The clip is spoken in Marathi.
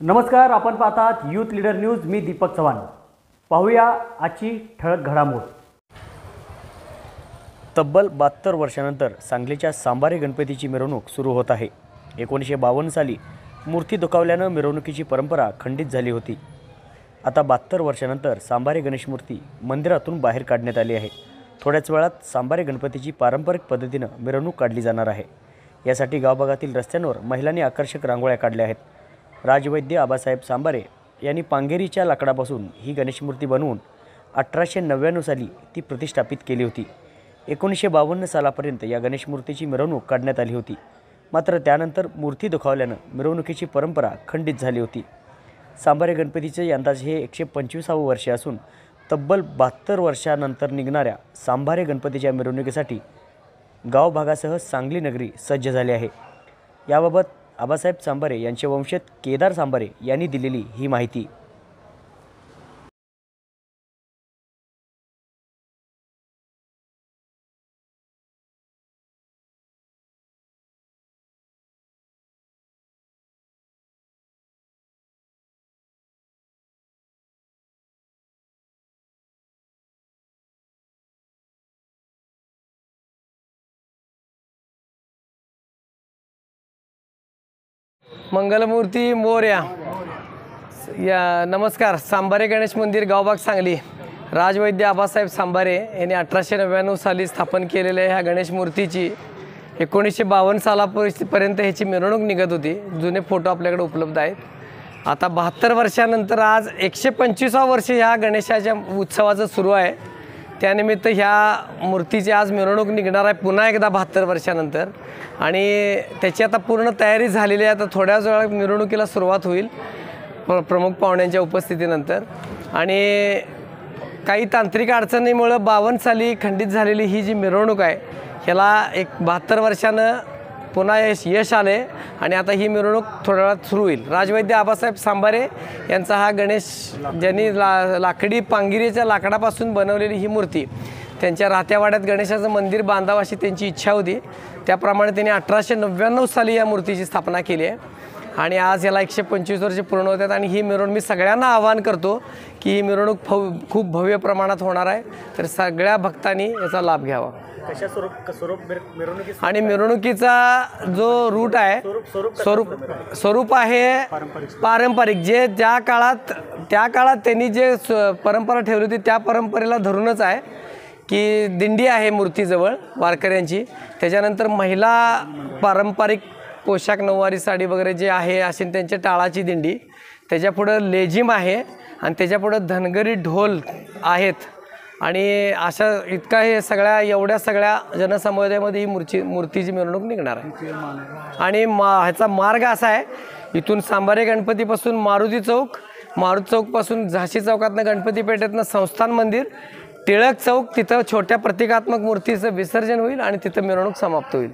नमस्कार, आपण पाहतात यूथ लीडर न्यूज। मी दीपक चव्हाण। पाहूया आजची ठळक घडामोड। तब्बल 72 वर्षांनंतर सांगलीच्या सांबारे गणपतीची मिरवणूक सुरू होत आहे। 1952 साली मूर्ती दुखावल्याने मिरवणुकीची परंपरा खंडित झाली होती। आता 72 वर्षांनंतर सांबारे गणेश मूर्ती मंदिरातून बाहेर काढण्यात आली आहे। थोड्याच वेळात सांबारे गणपतीची पारंपरिक पद्धतीने मिरवणूक काढली जाणार आहे। यासाठी गावभागातील रस्त्यांवर महिलांनी आकर्षक रांगोळ्या काढल्या आहेत। राजवैद्य आबासाहेब सांबारे यांनी पांगेरीच्या लाकडापासून ही गणेश मूर्ती बनवून 1899 साली ती प्रतिष्ठापित केली होती। 1952 सालापर्यंत या गणेश मूर्तीची मिरवणूक काढण्यात आली होती। मात्र त्यानंतर मूर्ती दुखावल्याने मिरवणुकीची परंपरा खंडित झाली होती। सांबारे गणपतीचे अंदाजे हे 125वे वर्ष असून तब्बल 72 वर्षांनंतर निघणाऱ्या सांबारे गणपतीच्या मिरवणुकीसाठी गावभागासह सांगली नगरी सज्ज झाली आहे। याबाबत आबासाहेब सांबारे यांचे वंशज केदार सांबारे यांनी दिलेली ही माहिती। मंगलमूर्ती मोरया या नमस्कार। सांबारे गणेश मंदिर गावभाग सांगली राजवैद्य आबासाहेब सांबारे यांनी 1899 साली स्थापन केलेल्या ह्या गणेश मूर्तीची 1952 सालापर्यंत ह्याची मिरवणूक निघत होती। जुने फोटो आपल्याकडे उपलब्ध आहेत। आता 72 वर्षानंतर आज 125वा वर्ष ह्या गणेशाच्या उत्सवाचं सुरू आहे। त्यानिमित्त ह्या मूर्तीची आज मिरवणूक निघणार आहे पुन्हा एकदा 72 वर्षानंतर, आणि त्याची आता पूर्ण तयारी झालेली आहे। आता थोड्याच वेळात मिरवणुकीला सुरुवात होईल प्रमुख पाहुण्यांच्या उपस्थितीनंतर। आणि काही तांत्रिक अडचणीमुळे 52 साली खंडित झालेली ही जी मिरवणूक आहे ह्याला 72 वर्षानं पुन्हा यश आले आणि आता ही मिरवणूक थोड्या वेळात सुरू होईल। राजवैद्य आबासाहेब सांबारे यांचा हा गणेश, ज्यांनी लाकडी पांगिरीच्या लाकडापासून बनवलेली ही मूर्ती त्यांच्या राहत्यावाड्यात गणेशाचं मंदिर बांधावं अशी त्यांची इच्छा होती। त्याप्रमाणे त्यांनी 1899 साली या मूर्तीची स्थापना केली आहे आणि आज याला 125 वर्ष पूर्ण होतात। आणि ही मिरवणूक मी सगळ्यांना आवाहन करतो की ही मिरवणूक खूप भव्य प्रमाणात होणार आहे, तर सगळ्या भक्तांनी याचा लाभ घ्यावा। कशा स्वरूप आणि मिरवणुकीचा जो रूट आहे स्वरूप आहे पारंपरिक, जे त्या काळात त्यांनी जे परंपरा ठेवली होती त्या परंपरेला धरूनच आहे की दिंडी आहे मूर्तीजवळ वारकऱ्यांची। त्याच्यानंतर महिला पारंपरिक पोशाख नऊवारी साडी वगैरे जे आहे असे त्यांच्या टाळाची दिंडी, त्याच्यापुढं लेझिम आहे आणि त्याच्यापुढं धनगरी ढोल आहेत। आणि अशा इतका हे एवढ्या सगळ्या जनसमुदायामध्ये ही मूर्तीची मिरवणूक निघणार आहे। आणि ह्याचा मार्ग असा आहे, इथून सांबारे गणपतीपासून मारुती चौकपासून झाशी चौकातनं गणपती पेठेतनं संस्थान मंदिर, टिळक चौक, तिथं छोट्या प्रतिकात्मक मूर्तीचं विसर्जन होईल आणि तिथं मिरवणूक समाप्त होईल।